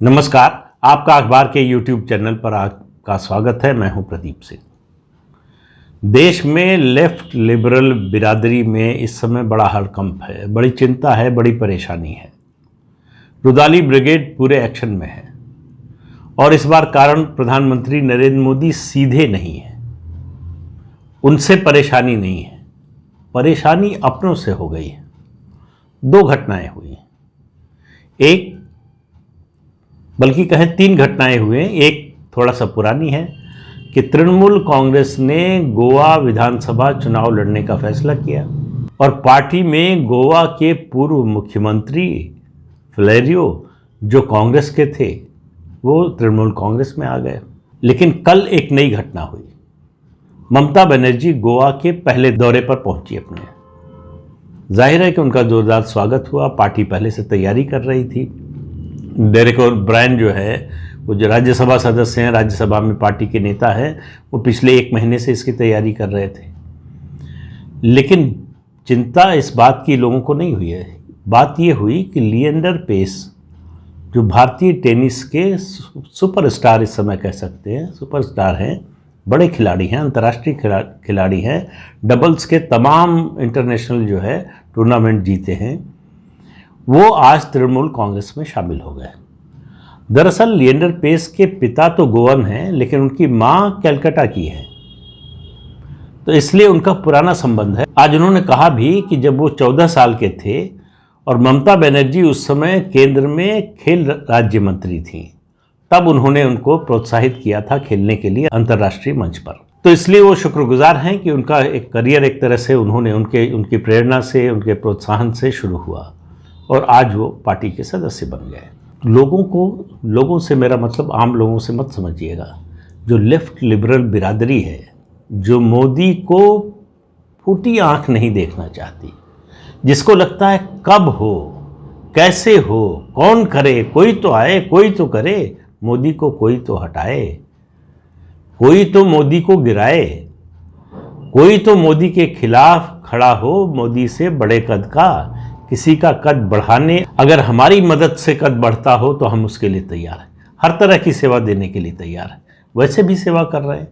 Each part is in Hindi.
नमस्कार, आपका अखबार के YouTube चैनल पर आपका स्वागत है। मैं हूं प्रदीप सिंह। देश में लेफ्ट लिबरल बिरादरी में इस समय बड़ा हड़कंप है, बड़ी चिंता है, बड़ी परेशानी है। रुदाली ब्रिगेड पूरे एक्शन में है और इस बार कारण प्रधानमंत्री नरेंद्र मोदी सीधे नहीं है। उनसे परेशानी नहीं है, परेशानी अपनों से हो गई है। दो घटनाएं हुई हैं, एक बल्कि कहें तीन घटनाएं हुए हैं। एक थोड़ा सा पुरानी है कि तृणमूल कांग्रेस ने गोवा विधानसभा चुनाव लड़ने का फैसला किया और पार्टी में गोवा के पूर्व मुख्यमंत्री फ्लेरियो जो कांग्रेस के थे वो तृणमूल कांग्रेस में आ गए। लेकिन कल एक नई घटना हुई। ममता बनर्जी गोवा के पहले दौरे पर पहुंची अपने। जाहिर है कि उनका जोरदार स्वागत हुआ। पार्टी पहले से तैयारी कर रही थी। डेरेक ओब्रायन जो है वो जो राज्यसभा सदस्य हैं, राज्यसभा में पार्टी के नेता हैं, वो पिछले एक महीने से इसकी तैयारी कर रहे थे। लेकिन चिंता इस बात की लोगों को नहीं हुई है। बात ये हुई कि लिएंडर पेस जो भारतीय टेनिस के सुपरस्टार इस समय कह सकते हैं, सुपरस्टार हैं, बड़े खिलाड़ी हैं, अंतर्राष्ट्रीय खिलाड़ी हैं, डबल्स के तमाम इंटरनेशनल जो है टूर्नामेंट जीते हैं, वो आज तृणमूल कांग्रेस में शामिल हो गए। दरअसल लिएंडर पेस के पिता तो गोवन हैं, लेकिन उनकी मां कलकत्ता की है, तो इसलिए उनका पुराना संबंध है। आज उन्होंने कहा भी कि जब वो 14 साल के थे और ममता बनर्जी उस समय केंद्र में खेल राज्य मंत्री थी, तब उन्होंने उनको प्रोत्साहित किया था खेलने के लिए अंतर्राष्ट्रीय मंच पर। तो इसलिए वो शुक्रगुजार हैं कि उनका एक करियर एक तरह से उन्होंने उनकी प्रेरणा से, उनके प्रोत्साहन से शुरू हुआ और आज वो पार्टी के सदस्य बन गए। लोगों से मेरा मतलब आम लोगों से मत समझिएगा। जो लेफ्ट लिबरल बिरादरी है, जो मोदी को फूटी आंख नहीं देखना चाहती, जिसको लगता है कब हो, कैसे हो, कौन करे, कोई तो आए, कोई तो करे, मोदी को कोई तो हटाए, कोई तो मोदी को गिराए, कोई तो मोदी के खिलाफ खड़ा हो, मोदी से बड़े कद का किसी का कद बढ़ाने, अगर हमारी मदद से कद बढ़ता हो तो हम उसके लिए तैयार हैं, हर तरह की सेवा देने के लिए तैयार हैं। वैसे भी सेवा कर रहे हैं।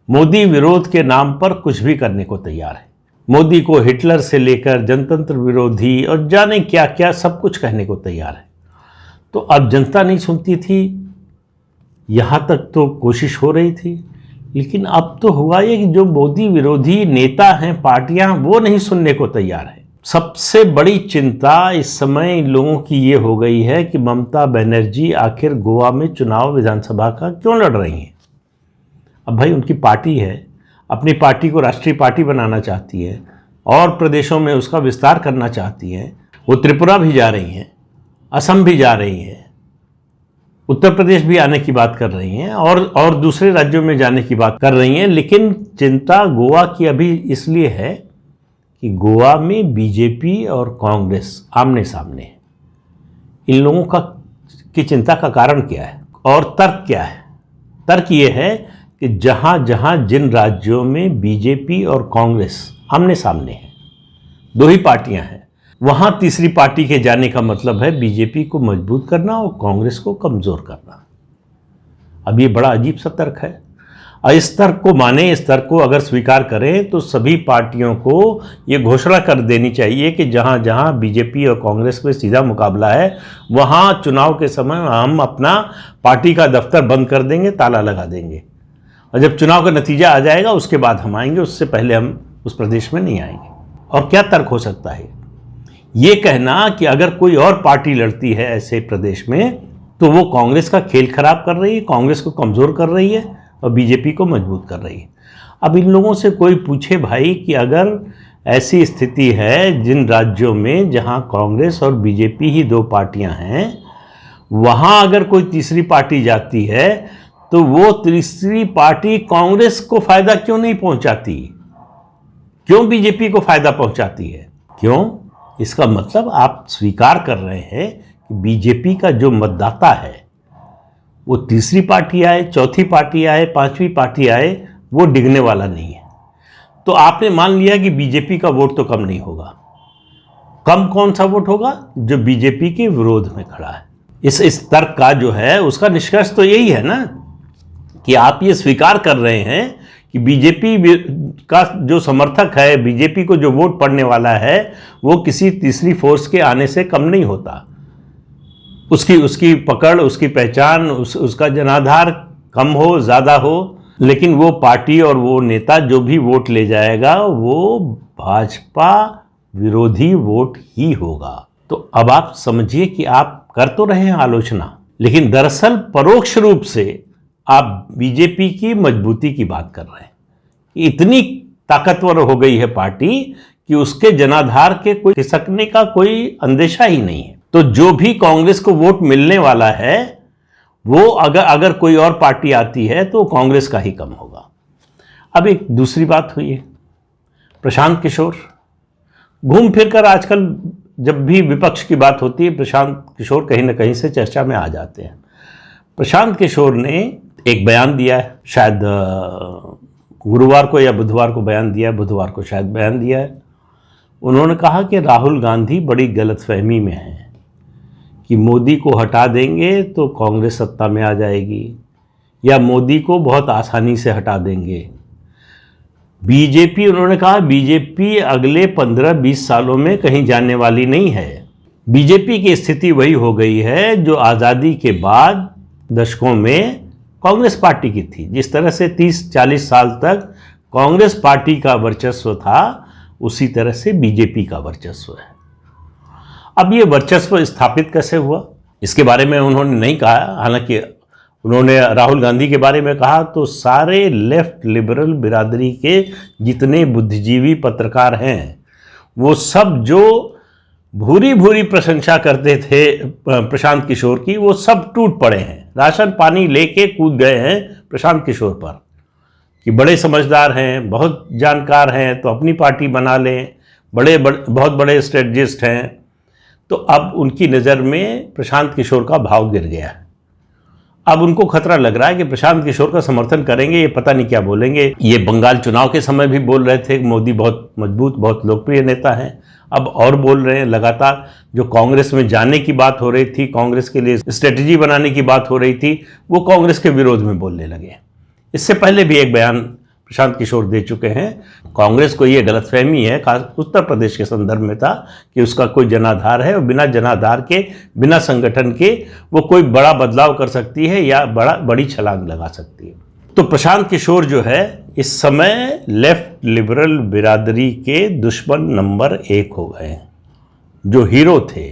मोदी विरोध के नाम पर कुछ भी करने को तैयार है। मोदी को हिटलर से लेकर जनतंत्र विरोधी और जाने क्या क्या सब कुछ कहने को तैयार है। तो अब जनता नहीं सुनती थी, यहाँ तक तो कोशिश हो रही थी, लेकिन अब तो हुआ ये कि जो मोदी विरोधी नेता हैं, पार्टियां, वो नहीं सुनने को तैयार है। सबसे बड़ी चिंता इस समय इन लोगों की ये हो गई है कि ममता बनर्जी आखिर गोवा में चुनाव विधानसभा का क्यों लड़ रही हैं। अब भाई उनकी पार्टी है, अपनी पार्टी को राष्ट्रीय पार्टी बनाना चाहती है और प्रदेशों में उसका विस्तार करना चाहती है। वो त्रिपुरा भी जा रही हैं, असम भी जा रही हैं, उत्तर प्रदेश भी आने की बात कर रही हैं और दूसरे राज्यों में जाने की बात कर रही हैं। लेकिन चिंता गोवा की अभी इसलिए है कि गोवा में बीजेपी और कांग्रेस आमने सामने है। इन लोगों की चिंता का कारण क्या है और तर्क क्या है? तर्क ये है कि जहां जहां जिन राज्यों में बीजेपी और कांग्रेस आमने सामने हैं, दो ही पार्टियां हैं, वहां तीसरी पार्टी के जाने का मतलब है बीजेपी को मजबूत करना और कांग्रेस को कमजोर करना। अब ये बड़ा अजीब सा तर्क है। इस तर्क को माने, इस तर्क को अगर स्वीकार करें तो सभी पार्टियों को ये घोषणा कर देनी चाहिए कि जहां जहां बीजेपी और कांग्रेस में सीधा मुकाबला है, वहां चुनाव के समय हम अपना पार्टी का दफ्तर बंद कर देंगे, ताला लगा देंगे, और जब चुनाव का नतीजा आ जाएगा उसके बाद हम आएंगे, उससे पहले हम उस प्रदेश में नहीं आएंगे। और क्या तर्क हो सकता है ये कहना कि अगर कोई और पार्टी लड़ती है ऐसे प्रदेश में तो वो कांग्रेस का खेल खराब कर रही है, कांग्रेस को कमज़ोर कर रही है और बीजेपी को मजबूत कर रही है। अब इन लोगों से कोई पूछे भाई कि अगर ऐसी स्थिति है जिन राज्यों में जहां कांग्रेस और बीजेपी ही दो पार्टियां हैं, वहां अगर कोई तीसरी पार्टी जाती है तो वो तीसरी पार्टी कांग्रेस को फायदा क्यों नहीं पहुंचाती, क्यों बीजेपी को फायदा पहुंचाती है? क्यों? इसका मतलब आप स्वीकार कर रहे हैं कि बीजेपी का जो मतदाता है वो तीसरी पार्टी आए, चौथी पार्टी आए, पांचवी पार्टी आए, वो डिगने वाला नहीं है। तो आपने मान लिया कि बीजेपी का वोट तो कम नहीं होगा। कम कौन सा वोट होगा? जो बीजेपी के विरोध में खड़ा है। इस तर्क का जो है उसका निष्कर्ष तो यही है ना कि आप ये स्वीकार कर रहे हैं कि बीजेपी का जो समर्थक है, बीजेपी को जो वोट पड़ने वाला है, वो किसी तीसरी फोर्स के आने से कम नहीं होता। उसकी पकड़, उसकी पहचान, उसका जनाधार कम हो ज़्यादा हो, लेकिन वो पार्टी और वो नेता जो भी वोट ले जाएगा वो भाजपा विरोधी वोट ही होगा। तो अब आप समझिए कि आप कर तो रहे हैं आलोचना, लेकिन दरअसल परोक्ष रूप से आप बीजेपी की मजबूती की बात कर रहे हैं। इतनी ताकतवर हो गई है पार्टी कि उसके जनाधार के कोई खिसकने का कोई अंदेशा ही नहीं है। तो जो भी कांग्रेस को वोट मिलने वाला है वो अगर कोई और पार्टी आती है तो कांग्रेस का ही कम होगा। अब एक दूसरी बात हुई है, प्रशांत किशोर घूम फिर कर आजकल जब भी विपक्ष की बात होती है प्रशांत किशोर कहीं ना कहीं से चर्चा में आ जाते हैं। प्रशांत किशोर ने एक बयान दिया है, शायद गुरुवार को या बुधवार को बयान दिया है, बुधवार को शायद बयान दिया है। उन्होंने कहा कि राहुल गांधी बड़ी गलतफहमी में है कि मोदी को हटा देंगे तो कांग्रेस सत्ता में आ जाएगी या मोदी को बहुत आसानी से हटा देंगे। बीजेपी, उन्होंने कहा बीजेपी अगले 15-20 सालों में कहीं जाने वाली नहीं है। बीजेपी की स्थिति वही हो गई है जो आज़ादी के बाद दशकों में कांग्रेस पार्टी की थी। जिस तरह से 30-40 साल तक कांग्रेस पार्टी का वर्चस्व था, उसी तरह से बीजेपी का वर्चस्व है। अब ये वर्चस्व स्थापित कैसे हुआ इसके बारे में उन्होंने नहीं कहा। हालांकि उन्होंने राहुल गांधी के बारे में कहा तो सारे लेफ्ट लिबरल बिरादरी के जितने बुद्धिजीवी पत्रकार हैं वो सब जो भूरी भूरी प्रशंसा करते थे प्रशांत किशोर की, वो सब टूट पड़े हैं, राशन पानी लेके कूद गए हैं प्रशांत किशोर पर कि बड़े समझदार हैं, बहुत जानकार हैं तो अपनी पार्टी बना लें, बहुत बड़े स्ट्रेटजिस्ट हैं। तो अब उनकी नज़र में प्रशांत किशोर का भाव गिर गया है। अब उनको खतरा लग रहा है कि प्रशांत किशोर का समर्थन करेंगे, ये पता नहीं क्या बोलेंगे। ये बंगाल चुनाव के समय भी बोल रहे थे कि मोदी बहुत मजबूत, बहुत लोकप्रिय नेता हैं। अब और बोल रहे हैं लगातार। जो कांग्रेस में जाने की बात हो रही थी, कांग्रेस के लिए स्ट्रेटजी बनाने की बात हो रही थी, वो कांग्रेस के विरोध में बोलने लगे। इससे पहले भी एक बयान प्रशांत किशोर दे चुके हैं। कांग्रेस को ये गलतफहमी है, खास उत्तर प्रदेश के संदर्भ में था, कि उसका कोई जनाधार है और बिना जनाधार के, बिना संगठन के वो कोई बड़ा बदलाव कर सकती है या बड़ी छलांग लगा सकती है। तो प्रशांत किशोर जो है इस समय लेफ्ट लिबरल बिरादरी के दुश्मन नंबर 1 हो गए हैं। जो हीरो थे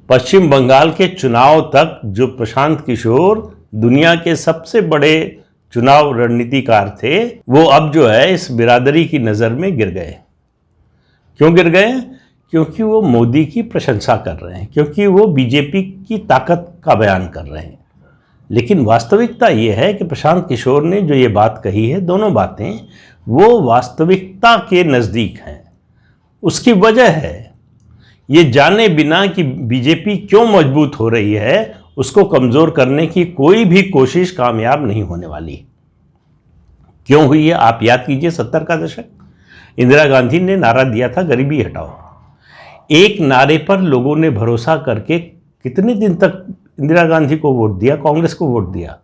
पश्चिम बंगाल के चुनाव तक, जो प्रशांत किशोर दुनिया के सबसे बड़े चुनाव रणनीतिकार थे, वो अब जो है इस बिरादरी की नज़र में गिर गए। क्यों गिर गए? क्योंकि वो मोदी की प्रशंसा कर रहे हैं, क्योंकि वो बीजेपी की ताकत का बयान कर रहे हैं। लेकिन वास्तविकता ये है कि प्रशांत किशोर ने जो ये बात कही है, दोनों बातें वो वास्तविकता के नज़दीक हैं। उसकी वजह है ये जाने बिना कि बीजेपी क्यों मजबूत हो रही है, उसको कमज़ोर करने की कोई भी कोशिश कामयाब नहीं होने वाली। क्यों हुई है? आप याद कीजिए 70 का दशक, इंदिरा गांधी ने नारा दिया था गरीबी हटाओ। एक नारे पर लोगों ने भरोसा करके कितने दिन तक इंदिरा गांधी को वोट दिया, कांग्रेस को वोट दिया।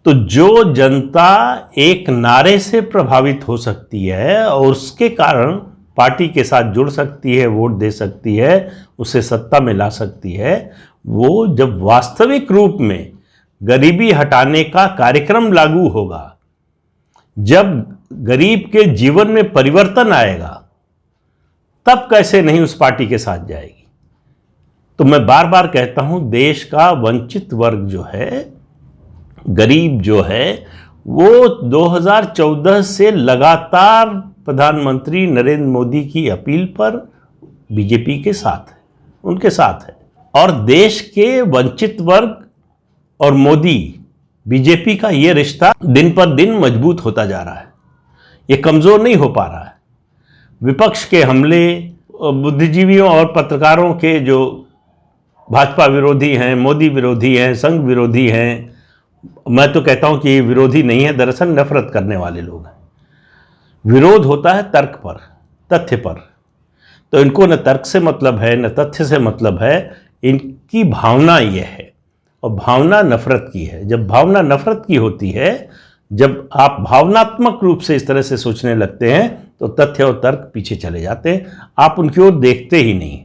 तो जो जनता एक नारे से प्रभावित हो सकती है और उसके कारण पार्टी के साथ जुड़ सकती है, वोट दे सकती है, उसे सत्ता में ला सकती है, वो जब वास्तविक रूप में गरीबी हटाने का कार्यक्रम लागू होगा, जब गरीब के जीवन में परिवर्तन आएगा, तब कैसे नहीं उस पार्टी के साथ जाएगी। तो मैं बार बार कहता हूं, देश का वंचित वर्ग जो है, गरीब जो है, वो 2014 से लगातार प्रधानमंत्री नरेंद्र मोदी की अपील पर बीजेपी के साथ है, उनके साथ है। और देश के वंचित वर्ग और मोदी, बीजेपी का ये रिश्ता दिन पर दिन मजबूत होता जा रहा है, ये कमज़ोर नहीं हो पा रहा है। विपक्ष के हमले, बुद्धिजीवियों और पत्रकारों के जो भाजपा विरोधी हैं, मोदी विरोधी हैं, संघ विरोधी हैं, मैं तो कहता हूं कि ये विरोधी नहीं है, दरअसल नफरत करने वाले लोग हैं। विरोध होता है तर्क पर, तथ्य पर। तो इनको न तर्क से मतलब है, न तथ्य से मतलब है, इनकी भावना यह है, और भावना नफरत की है। जब भावना नफरत की होती है, जब आप भावनात्मक रूप से इस तरह से सोचने लगते हैं, तो तथ्य और तर्क पीछे चले जाते हैं, आप उनकी ओर देखते ही नहीं,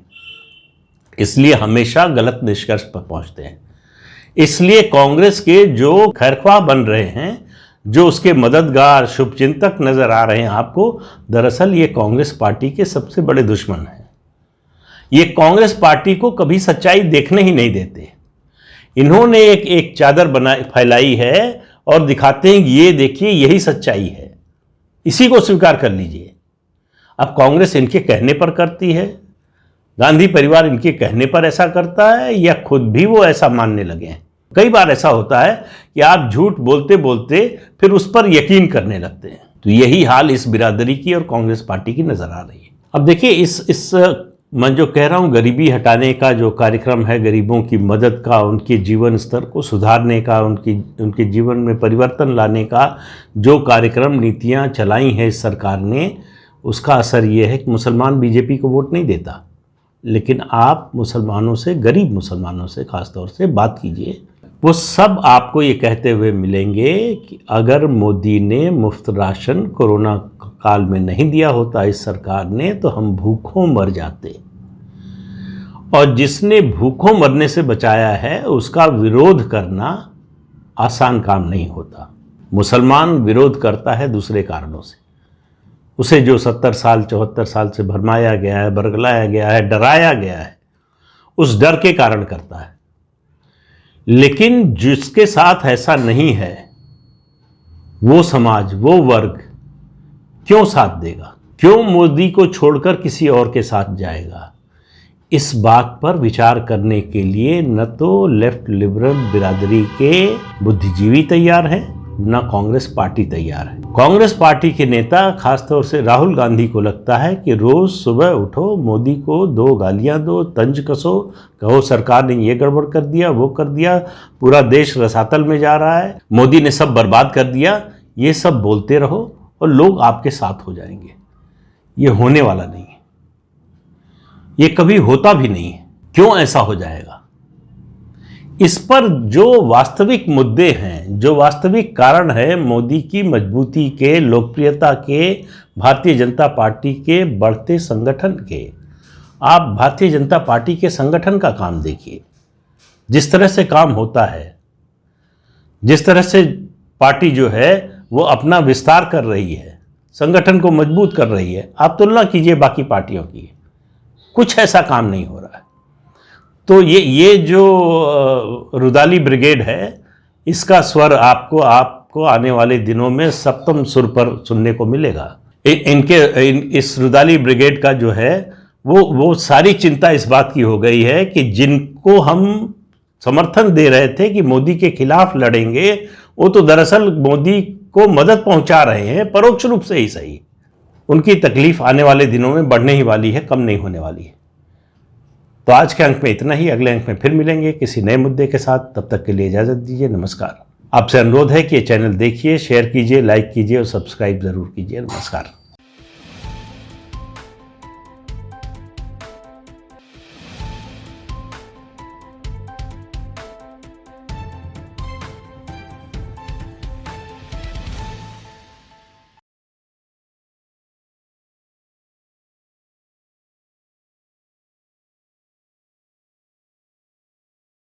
इसलिए हमेशा गलत निष्कर्ष पर पहुंचते हैं। इसलिए कांग्रेस के जो खैरख्वाह बन रहे हैं, जो उसके मददगार शुभचिंतक नजर आ रहे हैं आपको, दरअसल ये कांग्रेस पार्टी के सबसे बड़े दुश्मन हैं। ये कांग्रेस पार्टी को कभी सच्चाई देखने ही नहीं देते। इन्होंने एक चादर फैलाई है और दिखाते हैं कि ये देखिए यही सच्चाई है, इसी को स्वीकार कर लीजिए। अब कांग्रेस इनके कहने पर करती है, गांधी परिवार इनके कहने पर ऐसा करता है, या खुद भी वो ऐसा मानने लगे हैं। कई बार ऐसा होता है कि आप झूठ बोलते बोलते फिर उस पर यकीन करने लगते हैं। तो यही हाल इस बिरादरी की और कांग्रेस पार्टी की नजर आ रही है। अब देखिए, इस मैं जो कह रहा हूँ, गरीबी हटाने का जो कार्यक्रम है, गरीबों की मदद का, उनके जीवन स्तर को सुधारने का, उनके जीवन में परिवर्तन लाने का जो कार्यक्रम नीतियाँ चलाई हैं इस सरकार ने, उसका असर ये है कि मुसलमान बीजेपी को वोट नहीं देता। लेकिन आप मुसलमानों से, गरीब मुसलमानों से खासतौर से बात कीजिए, वो सब आपको ये कहते हुए मिलेंगे कि अगर मोदी ने मुफ्त राशन कोरोना काल में नहीं दिया होता इस सरकार ने, तो हम भूखों मर जाते। और जिसने भूखों मरने से बचाया है, उसका विरोध करना आसान काम नहीं होता। मुसलमान विरोध करता है दूसरे कारणों से। उसे जो 70 साल 74 साल से भरमाया गया है, बरगलाया गया है, डराया गया है, उस डर के कारण करता है। लेकिन जिसके साथ ऐसा नहीं है, वो समाज, वो वर्ग क्यों साथ देगा? क्यों मोदी को छोड़कर किसी और के साथ जाएगा? इस बात पर विचार करने के लिए न तो लेफ्ट लिबरल बिरादरी के बुद्धिजीवी तैयार हैं, न कांग्रेस पार्टी तैयार है। कांग्रेस पार्टी के नेता, खासतौर से राहुल गांधी को लगता है कि रोज सुबह उठो, मोदी को 2 गालियां दो, तंज कसो, कहो सरकार ने ये गड़बड़ कर दिया, वो कर दिया, पूरा देश रसातल में जा रहा है, मोदी ने सब बर्बाद कर दिया, ये सब बोलते रहो और लोग आपके साथ हो जाएंगे। ये होने वाला नहीं है, ये कभी होता भी नहीं है। क्यों ऐसा हो जाएगा? इस पर जो वास्तविक मुद्दे हैं, जो वास्तविक कारण है मोदी की मजबूती के, लोकप्रियता के, भारतीय जनता पार्टी के बढ़ते संगठन के, आप भारतीय जनता पार्टी के संगठन का काम देखिए, जिस तरह से काम होता है, जिस तरह से पार्टी जो है वो अपना विस्तार कर रही है, संगठन को मजबूत कर रही है, आप तुलना कीजिए बाकी पार्टियों की, कुछ ऐसा काम नहीं हो रहा है। तो ये जो रुदाली ब्रिगेड है, इसका स्वर आपको आने वाले दिनों में सप्तम सुर पर सुनने को मिलेगा। इस रुदाली ब्रिगेड का जो है वो सारी चिंता इस बात की हो गई है कि जिनको हम समर्थन दे रहे थे कि मोदी के खिलाफ लड़ेंगे, वो तो दरअसल मोदी को मदद पहुंचा रहे हैं, परोक्ष रूप से ही सही। उनकी तकलीफ आने वाले दिनों में बढ़ने ही वाली है, कम नहीं होने वाली है। तो आज के अंक में इतना ही। अगले अंक में फिर मिलेंगे किसी नए मुद्दे के साथ। तब तक के लिए इजाजत दीजिए। नमस्कार। आपसे अनुरोध है कि ये चैनल देखिए, शेयर कीजिए, लाइक कीजिए और सब्सक्राइब जरूर कीजिए। नमस्कार।